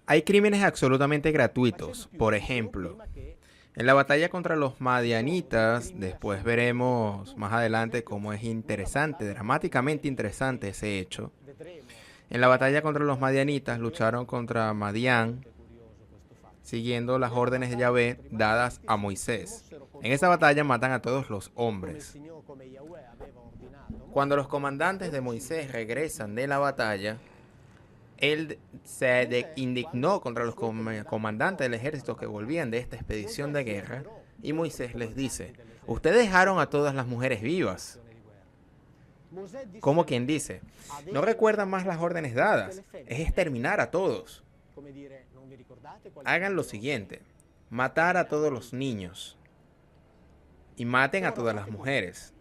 Hay crímenes absolutamente gratuitos. Por ejemplo, en la batalla contra los madianitas, después veremos más adelante cómo es interesante, dramáticamente interesante ese hecho. En la batalla contra los madianitas lucharon contra Madián, siguiendo las órdenes de Yahvé dadas a Moisés. En esa batalla matan a todos los hombres. Cuando los comandantes de Moisés regresan de la batalla, él se indignó contra los comandantes del ejército que volvían de esta expedición de guerra y Moisés les dice, ustedes dejaron a todas las mujeres vivas. Como quien dice, no recuerdan más las órdenes dadas, es exterminar a todos. Hagan lo siguiente, matar a todos los niños y maten a todas las mujeres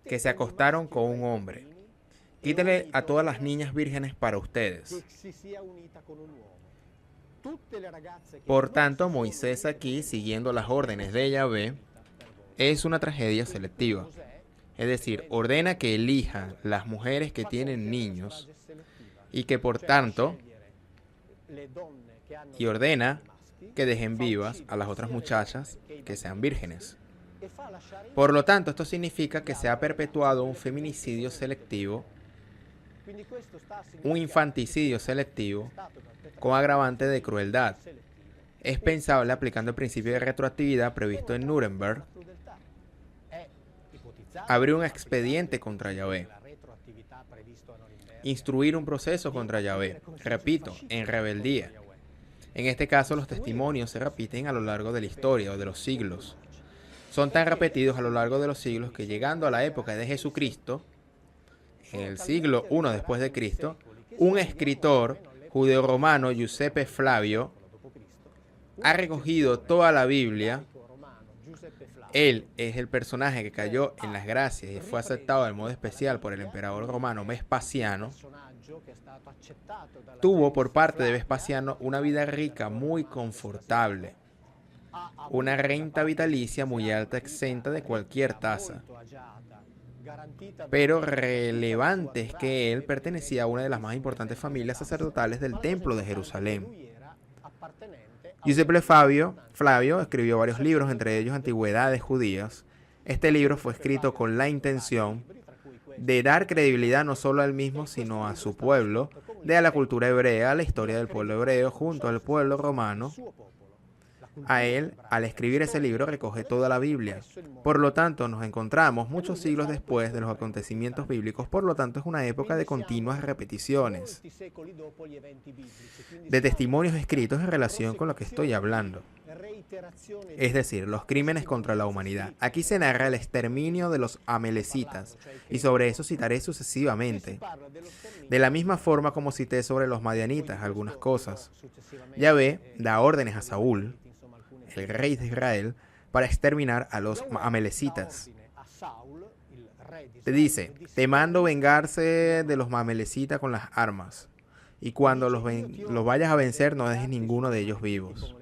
que se acostaron con un hombre. Quítale a todas las niñas vírgenes para ustedes. Por tanto, Moisés aquí, siguiendo las órdenes de Yahvé, es una tragedia selectiva. Es decir, ordena que elijan las mujeres que tienen niños y que por tanto, y ordena que dejen vivas a las otras muchachas que sean vírgenes. Por lo tanto, esto significa que se ha perpetuado un feminicidio selectivo, un infanticidio selectivo con agravante de crueldad. Es pensable, aplicando el principio de retroactividad previsto en Nuremberg, abrir un expediente contra Yahvé, instruir un proceso contra Yahvé, repito, en rebeldía. En este caso, los testimonios se repiten a lo largo de la historia o de los siglos. Son tan repetidos a lo largo de los siglos que llegando a la época de Jesucristo, en el siglo I después de Cristo, un escritor judeo-romano, Giuseppe Flavio, ha recogido toda la Biblia. Él es el personaje que cayó en las gracias y fue aceptado de modo especial por el emperador romano Vespasiano. Tuvo por parte de Vespasiano una vida rica, muy confortable, una renta vitalicia muy alta, exenta de cualquier tasa. Pero relevante es que él pertenecía a una de las más importantes familias sacerdotales del Templo de Jerusalén. Giuseppe Flavio escribió varios libros, entre ellos Antigüedades Judías. Este libro fue escrito con la intención de dar credibilidad no solo a él mismo, sino a su pueblo, de a la cultura hebrea, a la historia del pueblo hebreo, junto al pueblo romano. A él, al escribir ese libro, recoge toda la Biblia. Por lo tanto, nos encontramos muchos siglos después de los acontecimientos bíblicos, por lo tanto es una época de continuas repeticiones, de testimonios escritos en relación con lo que estoy hablando. Es decir, los crímenes contra la humanidad. Aquí se narra el exterminio de los amalecitas, y sobre eso citaré sucesivamente. De la misma forma como cité sobre los madianitas algunas cosas. Yahvé da órdenes a Saúl, el rey de Israel, para exterminar a los amalecitas. Te dice, te mando vengarse de los amalecitas con las armas, y cuando los vayas a vencer no dejes ninguno de ellos vivos.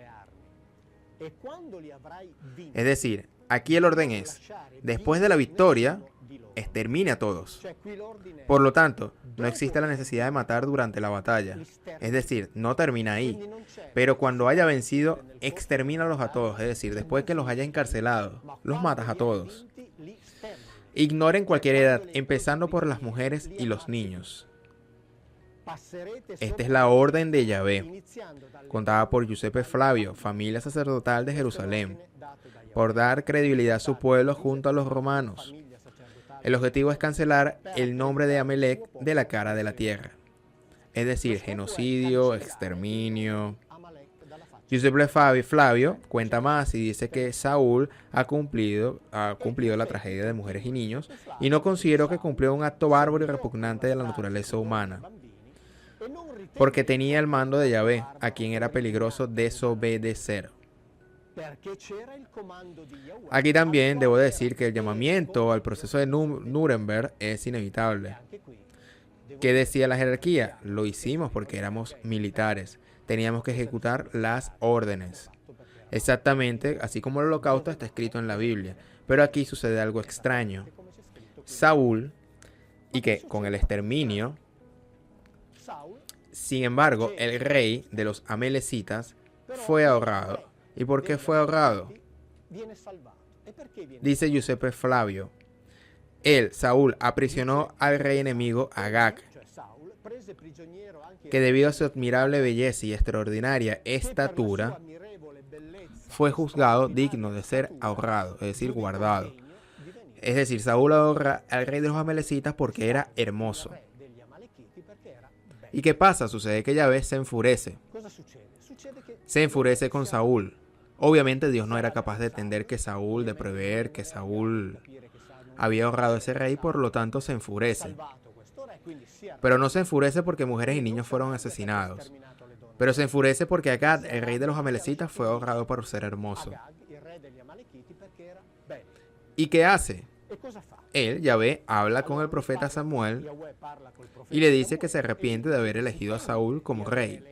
Es decir, aquí el orden es, después de la victoria, extermine a todos. Por lo tanto, no existe la necesidad de matar durante la batalla. Es decir, no termina ahí. Pero cuando haya vencido, extermínalos a todos. Es decir, después que los haya encarcelado, los matas a todos. Ignoren cualquier edad, empezando por las mujeres y los niños. Esta es la orden de Yahvé, contada por Giuseppe Flavio, familia sacerdotal de Jerusalén, por dar credibilidad a su pueblo junto a los romanos. El objetivo es cancelar el nombre de Amalek de la cara de la tierra. Es decir, genocidio, exterminio. Giuseppe Flavio cuenta más y dice que Saúl ha cumplido la tragedia de mujeres y niños y no consideró que cumplió un acto bárbaro y repugnante de la naturaleza humana, porque tenía el mando de Yahvé, a quien era peligroso desobedecer. Aquí también debo decir que el llamamiento al proceso de Nuremberg es inevitable. ¿Qué decía la jerarquía? Lo hicimos porque éramos militares. Teníamos que ejecutar las órdenes. Exactamente, así como el holocausto está escrito en la Biblia. Pero aquí sucede algo extraño. Saúl, y que con el exterminio, Sin embargo, el rey de los amalecitas fue ahorrado. ¿Y por qué fue ahorrado? Dice Giuseppe Flavio. Él, Saúl, aprisionó al rey enemigo Agag, que debido a su admirable belleza y extraordinaria estatura, fue juzgado digno de ser ahorrado, es decir, guardado. Es decir, Saúl ahorra al rey de los amalecitas porque era hermoso. ¿Y qué pasa? Sucede que Yahvé se enfurece. Se enfurece con Saúl. Obviamente Dios no era capaz de entender que Saúl, de prever que Saúl había ahorrado a ese rey, por lo tanto se enfurece. Pero no se enfurece porque mujeres y niños fueron asesinados. Pero se enfurece porque Agag, el rey de los amalecitas, fue ahorrado por ser hermoso. ¿Y qué hace? Él, Yahvé, habla con el profeta Samuel y le dice que se arrepiente de haber elegido a Saúl como rey.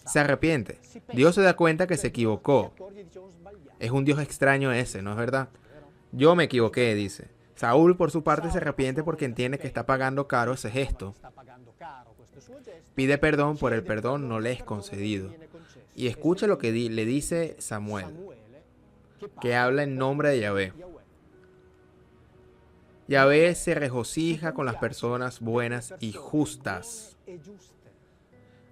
Se arrepiente. Dios se da cuenta que se equivocó. Es un Dios extraño ese, ¿no es verdad? Yo me equivoqué, dice. Saúl, por su parte, se arrepiente porque entiende que está pagando caro ese gesto. Pide perdón por el perdón no le es concedido. Y escucha lo que le dice Samuel, que habla en nombre de Yahvé. Yahvé se regocija con las personas buenas y justas,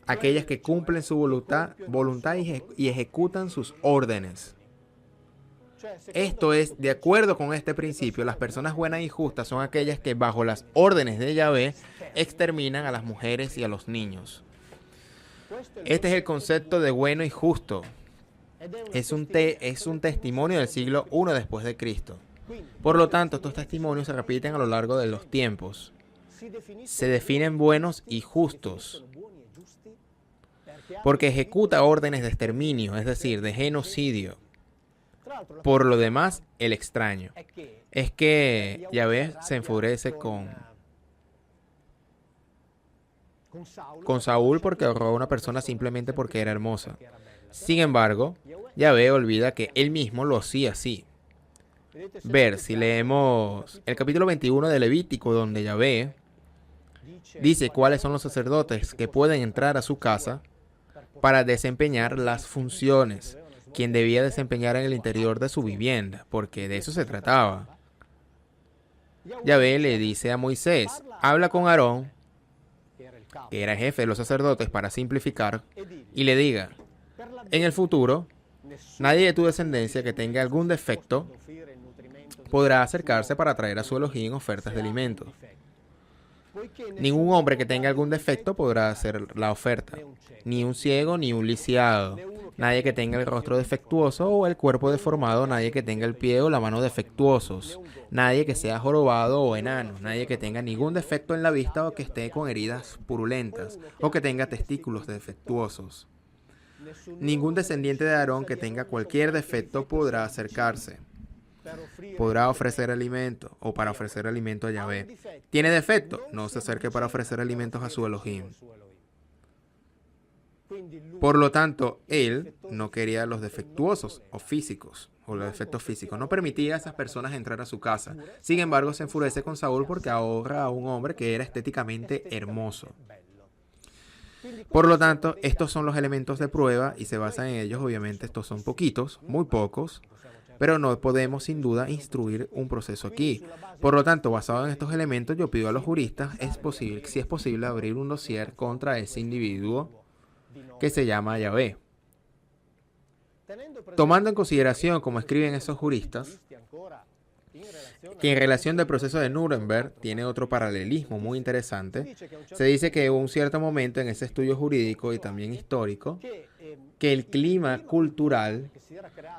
aquellas que cumplen su voluntad y ejecutan sus órdenes. Esto es, de acuerdo con este principio, las personas buenas y justas son aquellas que bajo las órdenes de Yahvé exterminan a las mujeres y a los niños. Este es el concepto de bueno y justo. Es un testimonio del siglo I después de Cristo. Por lo tanto, estos testimonios se repiten a lo largo de los tiempos. Se definen buenos y justos porque ejecuta órdenes de exterminio, es decir, de genocidio. Por lo demás, el extraño es que Yahvé se enfurece con Saúl porque ahorró a una persona simplemente porque era hermosa. Sin embargo, Yahvé olvida que él mismo lo hacía así. Si leemos el capítulo 21 de Levítico, donde Yahvé dice cuáles son los sacerdotes que pueden entrar a su casa para desempeñar las funciones, quien debía desempeñar en el interior de su vivienda, porque de eso se trataba. Yahvé le dice a Moisés, habla con Aarón, que era jefe de los sacerdotes para simplificar, y le diga, en el futuro, nadie de tu descendencia que tenga algún defecto podrá acercarse para traer a su Elohim ofertas de alimentos. Ningún hombre que tenga algún defecto podrá hacer la oferta, ni un ciego ni un lisiado, nadie que tenga el rostro defectuoso o el cuerpo deformado, nadie que tenga el pie o la mano defectuosos, nadie que sea jorobado o enano, nadie que tenga ningún defecto en la vista o que esté con heridas purulentas o que tenga testículos defectuosos. Ningún descendiente de Aarón que tenga cualquier defecto podrá acercarse. Podrá ofrecer alimento o para ofrecer alimento a Yahvé. ¿Tiene defecto? No se acerque para ofrecer alimentos a su Elohim. Por lo tanto, él no quería los defectuosos o físicos, o los defectos físicos. No permitía a esas personas entrar a su casa. Sin embargo, se enfurece con Saúl porque ahorra a un hombre que era estéticamente hermoso. Por lo tanto, estos son los elementos de prueba y se basan en ellos. Obviamente, estos son poquitos, muy pocos, pero no podemos sin duda instruir un proceso aquí. Por lo tanto, basado en estos elementos, yo pido a los juristas, si es posible, abrir un dossier contra ese individuo que se llama Yahvé. Tomando en consideración, como escriben esos juristas, que en relación del proceso de Nuremberg tiene otro paralelismo muy interesante, se dice que hubo un cierto momento en ese estudio jurídico y también histórico, que el clima cultural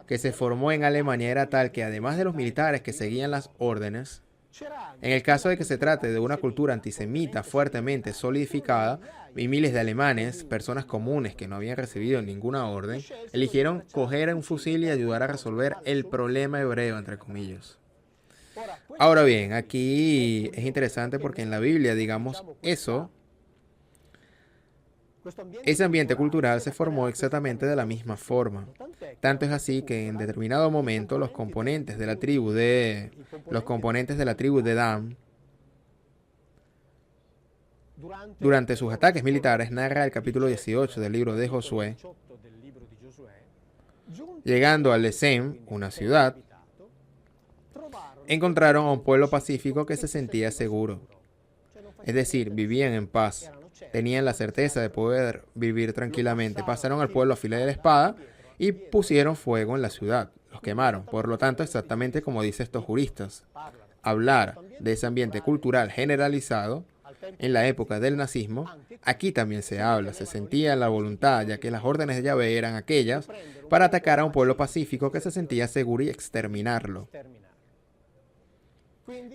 que se formó en Alemania era tal que además de los militares que seguían las órdenes, en el caso de que se trate de una cultura antisemita fuertemente solidificada, y miles de alemanes, personas comunes que no habían recibido ninguna orden, eligieron coger un fusil y ayudar a resolver el problema hebreo, entre comillas. Ahora bien, aquí es interesante porque en la Biblia, digamos, ese ambiente cultural se formó exactamente de la misma forma. Tanto es así que en determinado momento los componentes de la tribu de Dan Durante sus ataques militares, narra el capítulo 18 del libro de Josué, llegando a Lesem, una ciudad, encontraron a un pueblo pacífico que se sentía seguro. Es decir, vivían en paz, tenían la certeza de poder vivir tranquilamente. Pasaron al pueblo a fila de la espada y pusieron fuego en la ciudad, los quemaron. Por lo tanto, exactamente como dicen estos juristas, hablar de ese ambiente cultural generalizado en la época del nazismo, aquí también se habla, se sentía la voluntad, ya que las órdenes de Yahvé eran aquellas para atacar a un pueblo pacífico que se sentía seguro y exterminarlo.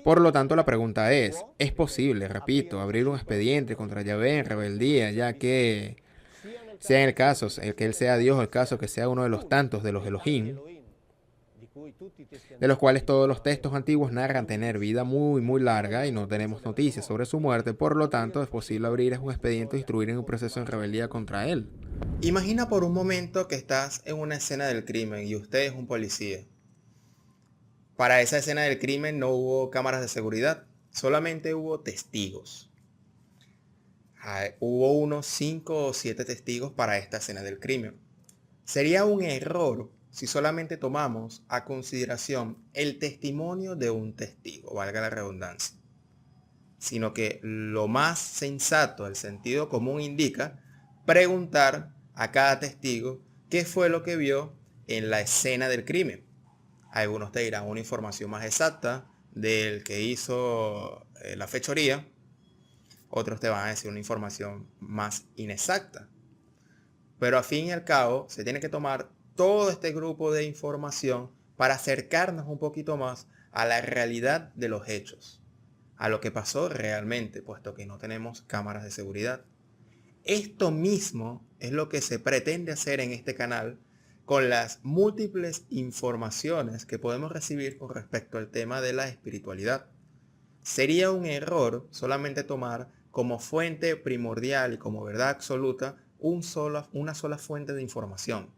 Por lo tanto, la pregunta ¿es posible, repito, abrir un expediente contra Yahvé en rebeldía, ya que sea en el caso, el que él sea Dios, o el caso que sea uno de los tantos de los Elohim, de los cuales todos los textos antiguos narran tener vida muy, muy larga y no tenemos noticias sobre su muerte? Por lo tanto, es posible abrir un expediente e instruir en un proceso en rebeldía contra él. Imagina por un momento que estás en una escena del crimen y usted es un policía. Para esa escena del crimen no hubo cámaras de seguridad, solamente hubo testigos. Hubo unos 5 o 7 testigos para esta escena del crimen. Sería un error si solamente tomamos a consideración el testimonio de un testigo, valga la redundancia. Sino que lo más sensato, el sentido común indica, preguntar a cada testigo qué fue lo que vio en la escena del crimen. Algunos te dirán una información más exacta del que hizo la fechoría. Otros te van a decir una información más inexacta. Pero al fin y al cabo, se tiene que tomar todo este grupo de información para acercarnos un poquito más a la realidad de los hechos, a lo que pasó realmente, puesto que no tenemos cámaras de seguridad. Esto mismo es lo que se pretende hacer en este canal con las múltiples informaciones que podemos recibir con respecto al tema de la espiritualidad. Sería un error solamente tomar como fuente primordial y como verdad absoluta una sola fuente de información.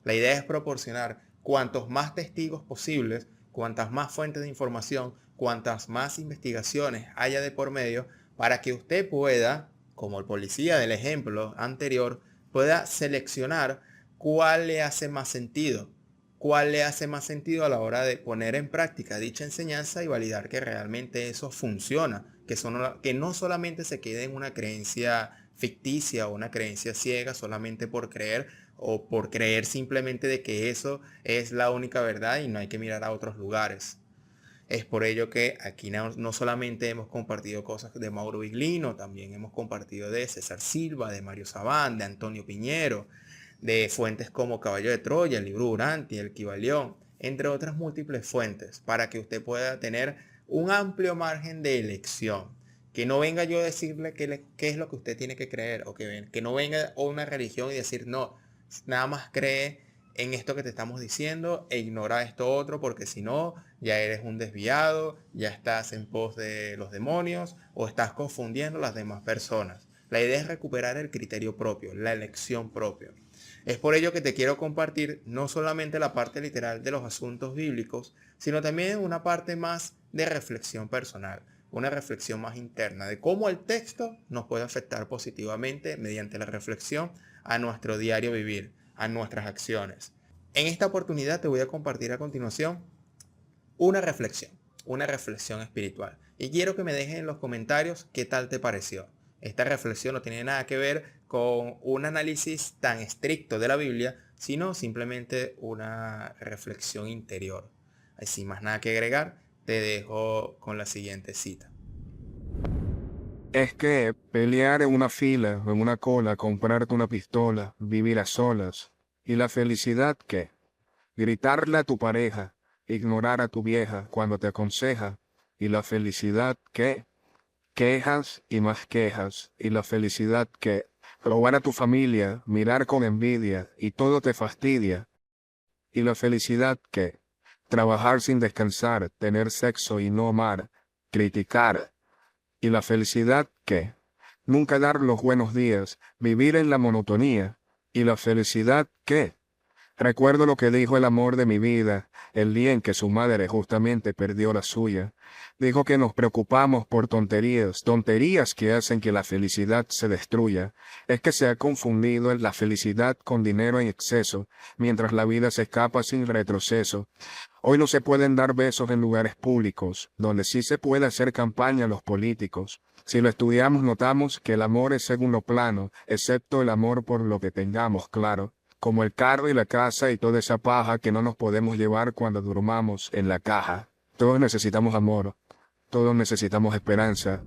La idea es proporcionar cuantos más testigos posibles, cuantas más fuentes de información, cuantas más investigaciones haya de por medio, para que usted pueda, como el policía del ejemplo anterior, pueda seleccionar cuál le hace más sentido. ¿Cuál le hace más sentido a la hora de poner en práctica dicha enseñanza y validar que realmente eso funciona? Que no solamente se quede en una creencia ficticia o una creencia ciega solamente por creer, o por creer simplemente de que eso es la única verdad y no hay que mirar a otros lugares. Es por ello que aquí no solamente hemos compartido cosas de Mauro Viglino, también hemos compartido de César Silva, de Mario Sabán, de Antonio Piñero, de fuentes como Caballo de Troya, el libro Urantia, el Kibalión, entre otras múltiples fuentes, para que usted pueda tener un amplio margen de elección. Que no venga yo a decirle qué es lo que usted tiene que creer, o que no venga una religión y decir, no, nada más cree en esto que te estamos diciendo e ignora esto otro, porque si no, ya eres un desviado, ya estás en pos de los demonios o estás confundiendo a las demás personas. La idea es recuperar el criterio propio, la elección propia. Es por ello que te quiero compartir no solamente la parte literal de los asuntos bíblicos, sino también una parte más de reflexión personal, una reflexión más interna de cómo el texto nos puede afectar positivamente mediante la reflexión a nuestro diario vivir, a nuestras acciones. En esta oportunidad te voy a compartir a continuación una reflexión espiritual. Y quiero que me dejes en los comentarios qué tal te pareció. Esta reflexión no tiene nada que ver con un análisis tan estricto de la Biblia, sino simplemente una reflexión interior. Sin más nada que agregar, te dejo con la siguiente cita. Es que pelear en una fila o en una cola, comprarte una pistola, vivir a solas. ¿Y la felicidad qué? Gritarle a tu pareja, ignorar a tu vieja cuando te aconseja. ¿Y la felicidad qué? Quejas y más quejas. ¿Y la felicidad qué? Probar a tu familia, mirar con envidia y todo te fastidia. ¿Y la felicidad qué? Trabajar sin descansar, tener sexo y no amar, criticar. ¿Y la felicidad qué? Nunca dar los buenos días, vivir en la monotonía. ¿Y la felicidad qué? Recuerdo lo que dijo el amor de mi vida, el día en que su madre justamente perdió la suya. Dijo que nos preocupamos por tonterías que hacen que la felicidad se destruya. Es que se ha confundido en la felicidad con dinero en exceso, mientras la vida se escapa sin retroceso. Hoy no se pueden dar besos en lugares públicos, donde sí se puede hacer campaña a los políticos. Si lo estudiamos notamos que el amor es segundo plano, excepto el amor por lo que tengamos claro, como el carro y la casa y toda esa paja que no nos podemos llevar cuando durmamos en la caja. Todos necesitamos amor, todos necesitamos esperanza,